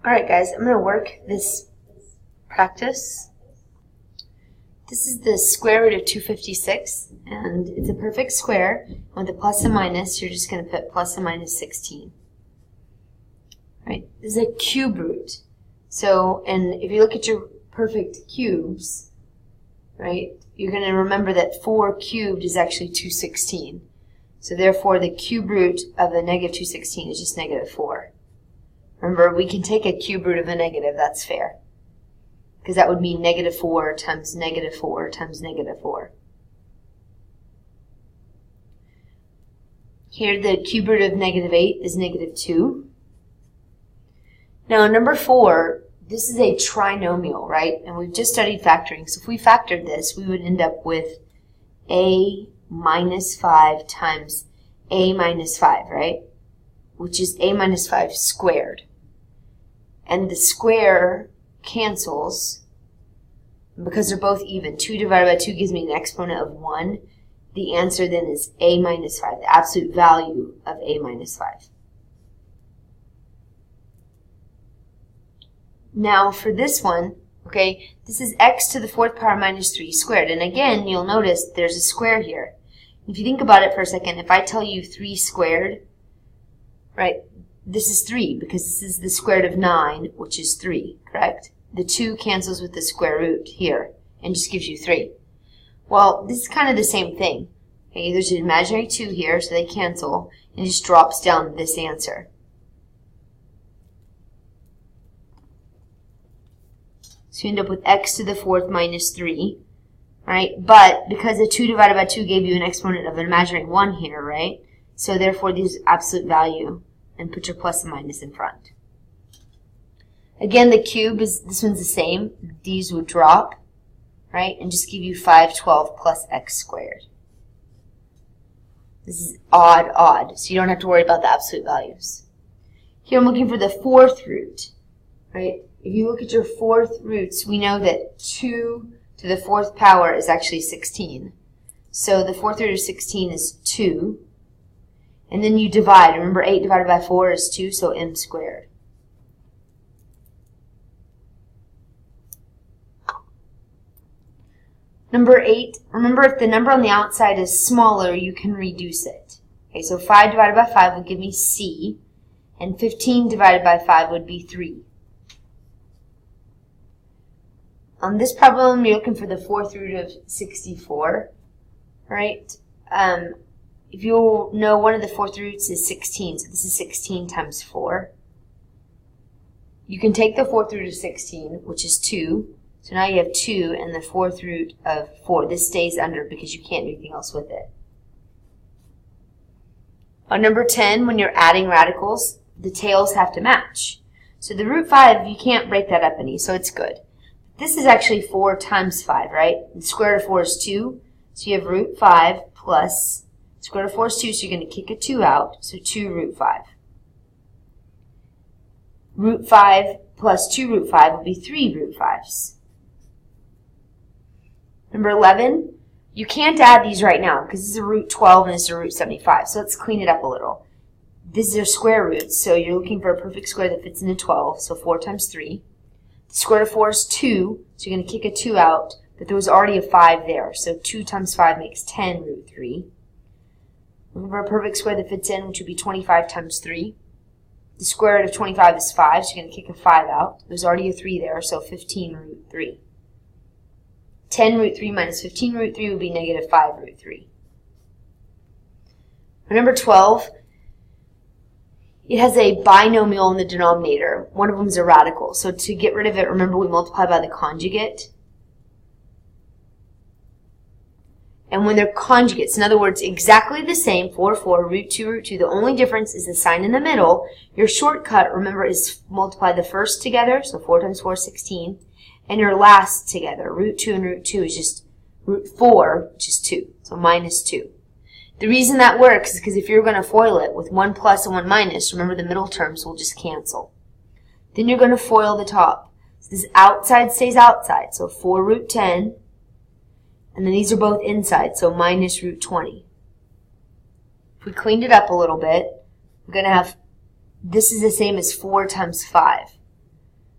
Alright guys, I'm going to work this practice. This is the square root of 256, and it's a perfect square. With a plus and minus, you're just going to put plus and minus 16. Right? This is a cube root. So, and if you look at your perfect cubes, right, you're going to remember that 4 cubed is actually 216. So therefore, the cube root of the negative 216 is just negative 4. Remember, we can take a cube root of a negative, that's fair. Because that would mean negative 4 times negative 4 times negative 4. Here, the cube root of negative 8 is negative 2. Now, number 4, this is a trinomial, right? And we've just studied factoring. So if we factored this, we would end up with a minus 5 times a minus 5, right? Which is a minus 5 squared. And the square cancels because they're both even. 2 divided by 2 gives me an exponent of 1. The answer then is a minus 5, the absolute value of a minus 5. Now for this one, okay, this is x to the 4th power minus 3 squared. And again, you'll notice there's a square here. If you think about it for a second, if I tell you 3 squared, right, this is 3 because this is the square root of 9, which is 3, correct? The 2 cancels with the square root here and just gives you 3. Well, this is kind of the same thing. Okay, there's an imaginary 2 here, so they cancel, and it just drops down this answer. So you end up with x to the 4th minus 3, right? But because the 2 divided by 2 gave you an exponent of an imaginary 1 here, right? So therefore, this is absolute value. And put your plus and minus in front. Again, the cube is, this one's the same. These would drop, right? And just give you 512 plus x squared. This is odd, so you don't have to worry about the absolute values. Here I'm looking for the 4th root, right? If you look at your 4th roots, we know that 2 to the 4th power is actually 16. So the 4th root of 16 is 2. And then you divide. Remember, 8 divided by 4 is 2, so m squared. Number 8, remember if the number on the outside is smaller, you can reduce it. Okay, so 5 divided by 5 would give me c, and 15 divided by 5 would be 3. On this problem, you're looking for the 4th root of 64, right? If you know one of the 4th roots is 16, so this is 16 times 4. You can take the 4th root of 16, which is 2. So now you have 2 and the 4th root of 4. This stays under because you can't do anything else with it. On number 10, when you're adding radicals, the tails have to match. So the root 5, you can't break that up any, so it's good. This is actually 4 times 5, right? The square root of 4 is 2, so you have root 5 plus square root of 4 is 2, so you're going to kick a 2 out, so 2 root 5. Root 5 plus 2 root 5 will be 3 root 5s. Number 11, you can't add these right now because this is a root 12 and this is a root 75, so let's clean it up a little. These are square roots, so you're looking for a perfect square that fits into 12, so 4 times 3. The square root of 4 is 2, so you're going to kick a 2 out, but there was already a 5 there, so 2 times 5 makes 10 root 3. Remember a perfect square that fits in, which would be 25 times 3. The square root of 25 is 5, so you're going to kick a 5 out. There's already a 3 there, so 15 root 3. 10 root 3 minus 15 root 3 would be negative 5 root 3. For number 12, it has a binomial in the denominator. One of them is a radical. So to get rid of it, remember we multiply by the conjugate. And when they're conjugates, in other words, exactly the same, 4, 4, root 2, the only difference is the sign in the middle. Your shortcut, remember, is multiply the first together, so 4 times 4 is 16, and your last together. Root 2 and root 2 is just root 4, which is 2, so minus 2. The reason that works is because if you're going to FOIL it with 1 plus and 1 minus, remember the middle terms will just cancel. Then you're going to FOIL the top. So this outside stays outside, so 4 root 10, and then these are both inside, so minus root 20. If we cleaned it up a little bit, we're going to have, this is the same as 4 times 5.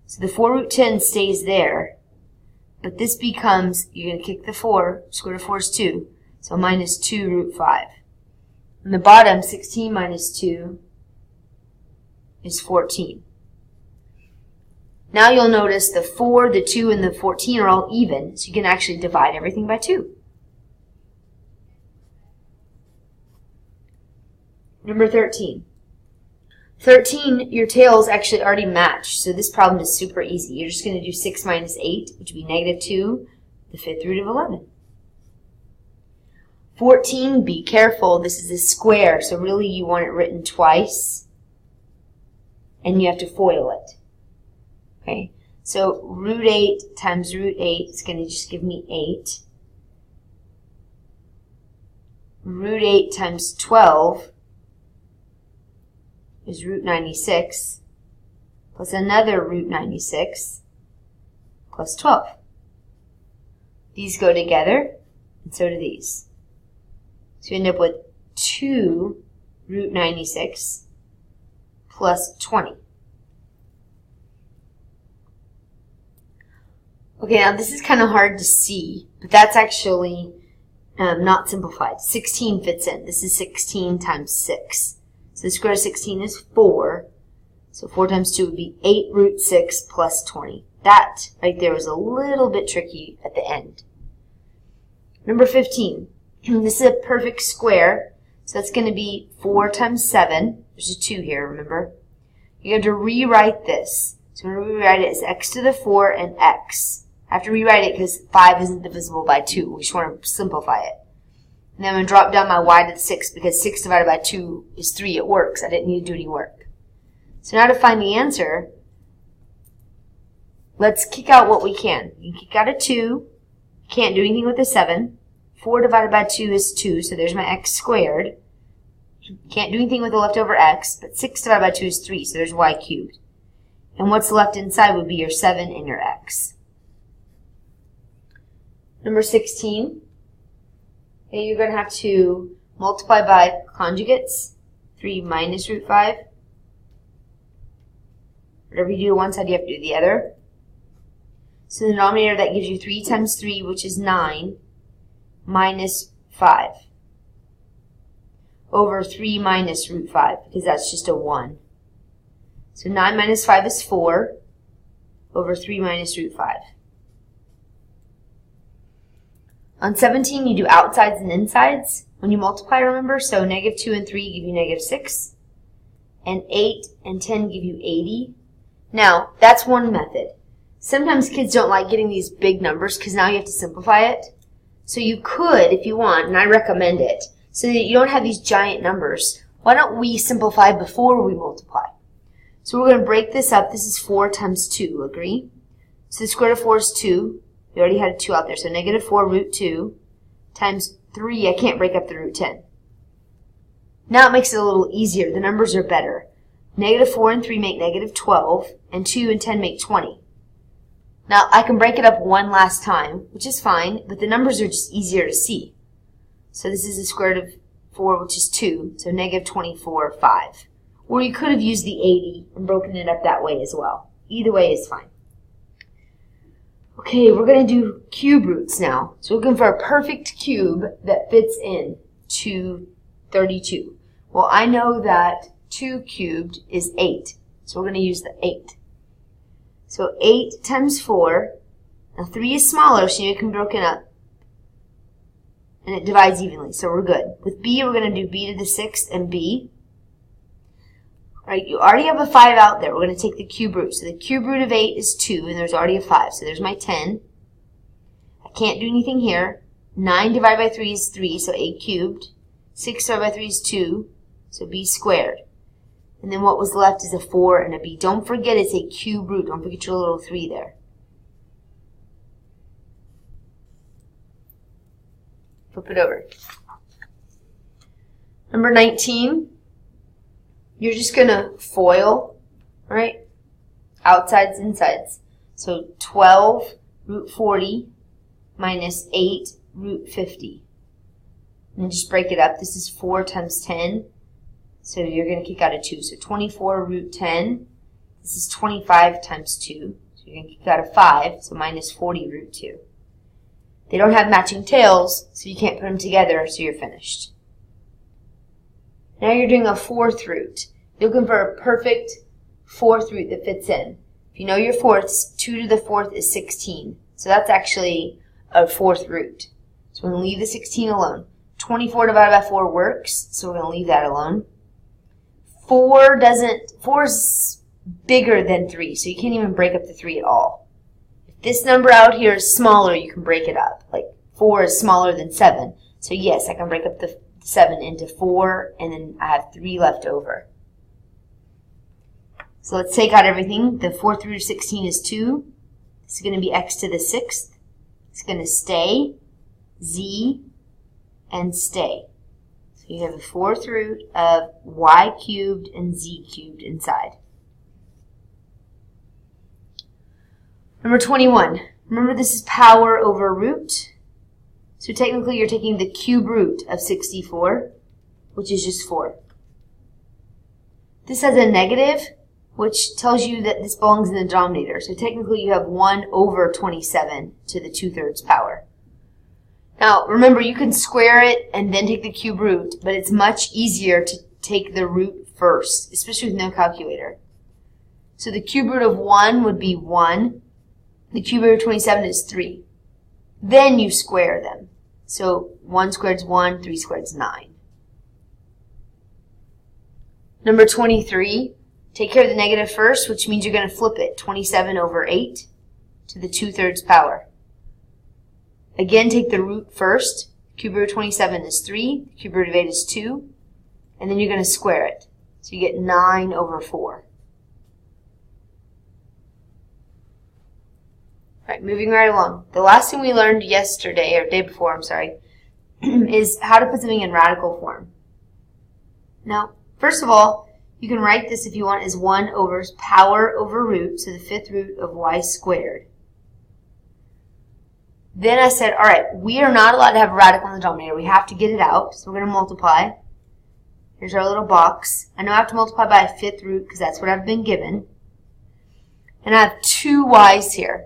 So the 4 root 10 stays there. But this becomes, you're going to kick the 4. Square root of 4 is 2. So minus 2 root 5. On the bottom, 16 minus 2 is 14. Now you'll notice the 4, the 2, and the 14 are all even, so you can actually divide everything by 2. Number 13. 13, your tails actually already match, so this problem is super easy. You're just going to do 6 minus 8, which would be negative 2, the 5th root of 11. 14, be careful, this is a square, so really you want it written twice, and you have to FOIL it. Okay, so root 8 times root 8 is going to just give me 8. Root 8 times 12 is root 96, plus another root 96, plus 12. These go together, and so do these. So you end up with 2 root 96 plus 20. Okay, now this is kind of hard to see, but that's actually not simplified. 16 fits in. This is 16 times 6. So the square root of 16 is 4. So 4 times 2 would be 8 root 6 plus 20. That right there was a little bit tricky at the end. Number 15. This is a perfect square. So that's going to be 4 times 7. There's a 2 here, remember? You have to rewrite this. So we're going to rewrite it as x to the 4 and x. I have to rewrite it because 5 isn't divisible by 2. We just want to simplify it. And then I'm going to drop down my y to the 6 because 6 divided by 2 is 3. It works. I didn't need to do any work. So now to find the answer, let's kick out what we can. You can kick out a 2. Can't do anything with a 7. 4 divided by 2 is 2, so there's my x squared. Can't do anything with the leftover x, but 6 divided by 2 is 3, so there's y cubed. And what's left inside would be your 7 and your x. Number 16. Okay, you're going to have to multiply by conjugates. 3 minus root 5. Whatever you do to one side, you have to do the other. So the denominator, that gives you 3 times 3, which is 9, minus 5. Over 3 minus root 5, because that's just a 1. So 9 minus 5 is 4, over 3 minus root 5. On 17, you do outsides and insides when you multiply, remember? So negative 2 and 3 give you negative 6. And 8 and 10 give you 80. Now, that's one method. Sometimes kids don't like getting these big numbers because now you have to simplify it. So you could, if you want, and I recommend it, so that you don't have these giant numbers, why don't we simplify before we multiply? So we're going to break this up. This is 4 times 2, agree? So the square root of 4 is 2. We already had a 2 out there, so negative 4 root 2 times 3, I can't break up the root 10. Now it makes it a little easier. The numbers are better. Negative 4 and 3 make negative 12, and 2 and 10 make 20. Now I can break it up one last time, which is fine, but the numbers are just easier to see. So this is the square root of 4, which is 2, so negative 24, 5. Or you could have used the 80 and broken it up that way as well. Either way is fine. Okay, we're going to do cube roots now. So we're looking for a perfect cube that fits in to 32. Well, I know that 2 cubed is 8. So we're going to use the 8. So 8 times 4. Now 3 is smaller, so it can be broken up. And it divides evenly, so we're good. With b, we're going to do b to the 6th and b. Alright, you already have a 5 out there. We're going to take the cube root. So the cube root of 8 is 2, and there's already a 5. So there's my 10. I can't do anything here. 9 divided by 3 is 3, so 8 cubed. 6 divided by 3 is 2, so b squared. And then what was left is a 4 and a b. Don't forget it's a cube root. Don't forget your little 3 there. Flip it over. Number 19. You're just going to FOIL, right? Outsides, insides. So 12 root 40 minus 8 root 50. And then just break it up. This is 4 times 10. So you're going to kick out a 2. So 24 root 10 This is 25 times 2. So you're going to keep that a 5, so minus 40 root 2. They don't have matching tails, so you can't put them together, so you're finished. Now you're doing a fourth root. You're looking for a perfect fourth root that fits in. If you know your fourths, 2 to the fourth is 16. So that's actually a fourth root. So we're going to leave the 16 alone. 24 divided by 4 works, so we're going to leave that alone. 4 is bigger than 3, so you can't even break up the 3 at all. If this number out here is smaller, you can break it up. Like 4 is smaller than 7. So yes, I can break up the 7 into 4, and then I have 3 left over. So let's take out everything. The fourth root of 16 is 2. This is going to be x to the 6th. It's going to stay, z, and stay. So you have the fourth root of y cubed and z cubed inside. Number 21. Remember, this is power over root. So technically you're taking the cube root of 64, which is just 4. This has a negative, which tells you that this belongs in the denominator. So technically you have 1 over 27 to the 2/3 power. Now remember, you can square it and then take the cube root, but it's much easier to take the root first, especially with no calculator. So the cube root of 1 would be 1. The cube root of 27 is 3. Then you square them. So 1 squared is 1, 3 squared is 9. Number 23, take care of the negative first, which means you're going to flip it. 27 over 8 to the 2/3 power. Again, take the root first. Cube root of 27 is 3. Cube root of 8 is 2. And then you're going to square it. So you get 9 over 4. Alright, moving right along. The last thing we learned yesterday, or day before, I'm sorry, is how to put something in radical form. Now, first of all, you can write this if you want as 1 over power over root, so the 5th root of y squared. Then I said, alright, we are not allowed to have a radical in the denominator. We have to get it out, so we're going to multiply. Here's our little box. I know I have to multiply by a 5th root because that's what I've been given. And I have 2 y's here.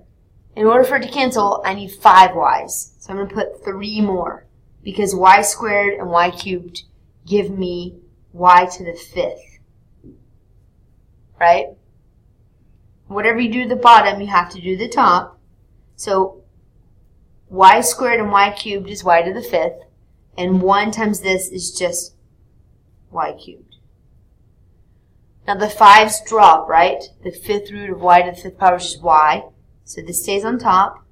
In order for it to cancel, I need 5 y's. So I'm going to put 3 more because y squared and y cubed give me y to the 5th. Right? Whatever you do to the bottom, you have to do the top. So y squared and y cubed is y to the 5th. And 1 times this is just y cubed. Now the 5's drop, right? The 5th root of y to the 5th power is just y. So this stays on top,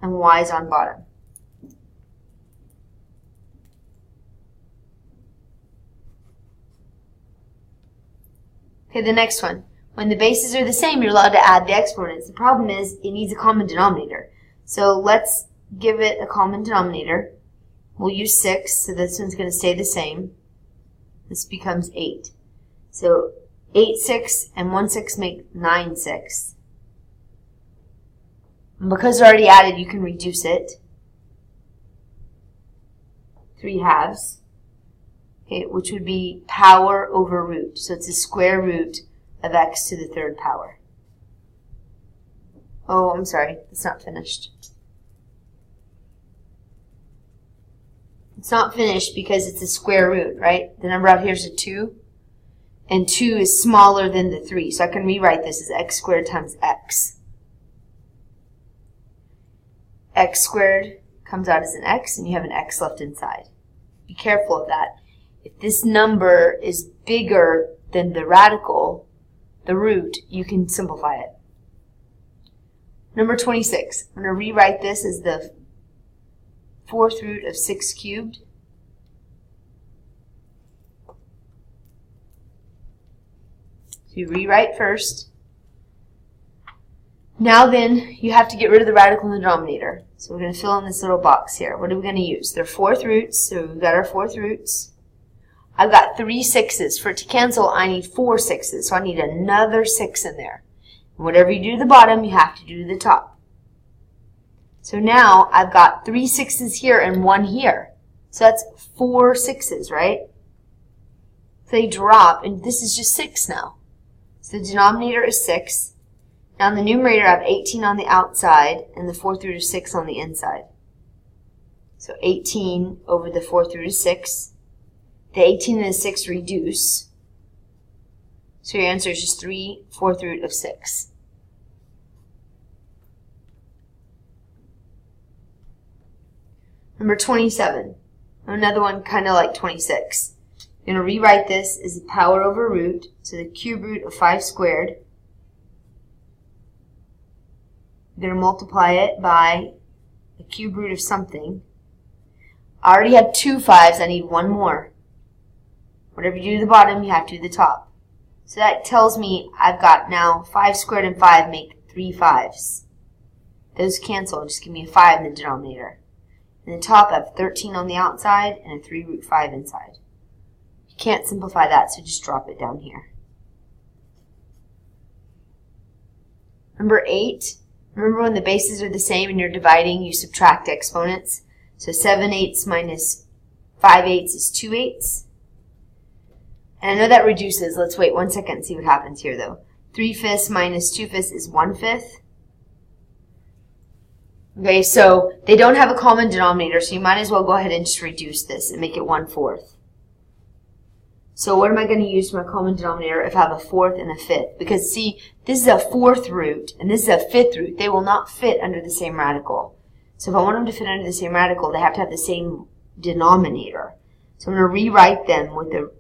and y is on bottom. Okay, the next one. When the bases are the same, you're allowed to add the exponents. The problem is it needs a common denominator. So let's give it a common denominator. We'll use 6, so this one's going to stay the same. This becomes 8. So 8 6 and 1 6 make 9 6. And because they're already added, you can reduce it. 3 halves. Okay, which would be power over root. So it's the square root of x to the 3rd power. Oh, I'm sorry, it's not finished. It's not finished because it's a square root, right? The number out here is a 2. And 2 is smaller than the 3. So I can rewrite this as x squared times x. X squared comes out as an x, and you have an x left inside. Be careful of that. If this number is bigger than the radical, the root, you can simplify it. Number 26. I'm going to rewrite this as the 4th root of 6 cubed. So you rewrite first. Now then, you have to get rid of the radical in the denominator. So we're going to fill in this little box here. What are we going to use? They're 4th roots, so we've got our 4th roots. I've got 3 6s. For it to cancel, I need 4 6s, so I need another 6 in there. And whatever you do to the bottom, you have to do to the top. So now I've got 3 6s here and 1 here. So that's 4 6s, right? they drop, and this is just 6 now. So the denominator is 6. Now in the numerator, I have 18 on the outside, and the 4th root of 6 on the inside. So 18 over the 4th root of 6. The 18 and the 6 reduce. So your answer is just 3 4th root of 6. Number 27. Another one kind of like 26. You're going to rewrite this as a power over root, so the cube root of 5 squared. You're going to multiply it by a cube root of something. I already have 2 5s, I need one more. Whatever you do to the bottom, you have to do the top. So that tells me I've got now 5 squared and 5 make 3 5s. Those cancel and just give me a 5 in the denominator. In the top, I have 13 on the outside and a 3 root 5 inside. You can't simplify that, so just drop it down here. Number 8, remember when the bases are the same and you're dividing, you subtract exponents. So 7/8 minus 5/8 is 2/8. And I know that reduces. Let's wait 1 second and see what happens here, though. 3/5 minus 2/5 is 1/5. Okay, so they don't have a common denominator, so you might as well go ahead and just reduce this and make it 1/4. So what am I going to use for my common denominator if I have a 4th and a 5th? Because see, this is a 4th root and this is a 5th root. They will not fit under the same radical. So if I want them to fit under the same radical, they have to have the same denominator. So I'm going to rewrite them with the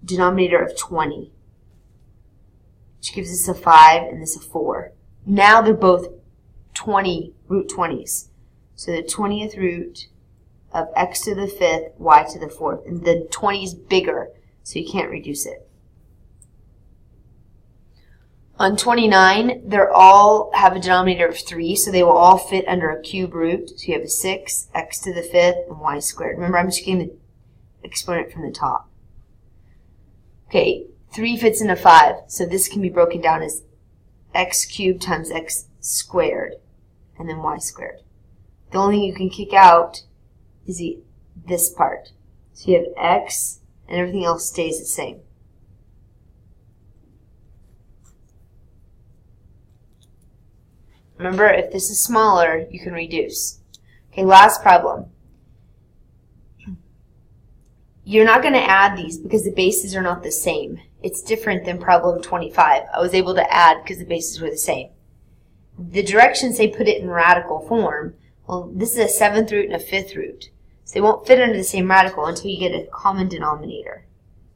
denominator of 20, which gives us a 5 and this a 4. Now they're both 20 root 20s. So the 20th root of x to the 5th, y to the 4th. And the 20 is bigger, so you can't reduce it. On 29, they all have a denominator of 3, so they will all fit under a cube root. So you have a 6, x to the 5th, and y squared. Remember, I'm just getting the exponent from the top. Okay, 3 fits into 5, so this can be broken down as x cubed times x squared, and then y squared. The only thing you can kick out is this part. So you have x, and everything else stays the same. Remember, if this is smaller, you can reduce. Okay, last problem. You're not going to add these because the bases are not the same. It's different than problem 25. I was able to add because the bases were the same. The directions say put it in radical form. Well, this is a 7th root and a 5th root. So they won't fit under the same radical until you get a common denominator.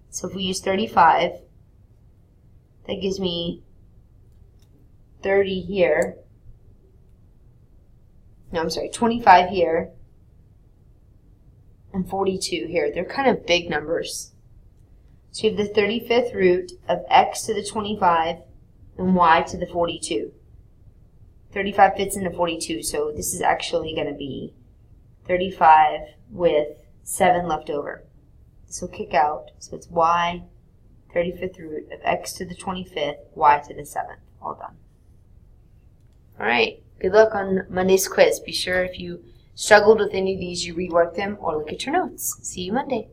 So if we use 35, that gives me 30 here. No, I'm sorry, 25 here. And 42 here. They're kind of big numbers. So you have the 35th root of x to the 25 and y to the 42. 35 fits into 42, so this is actually going to be 35 with 7 left over. This will kick out, so it's y 35th root of x to the 25th, y to the 7th. All done. Alright, good luck on Monday's quiz. Be sure if you struggled with any of these, you rework them or look at your notes. See you Monday.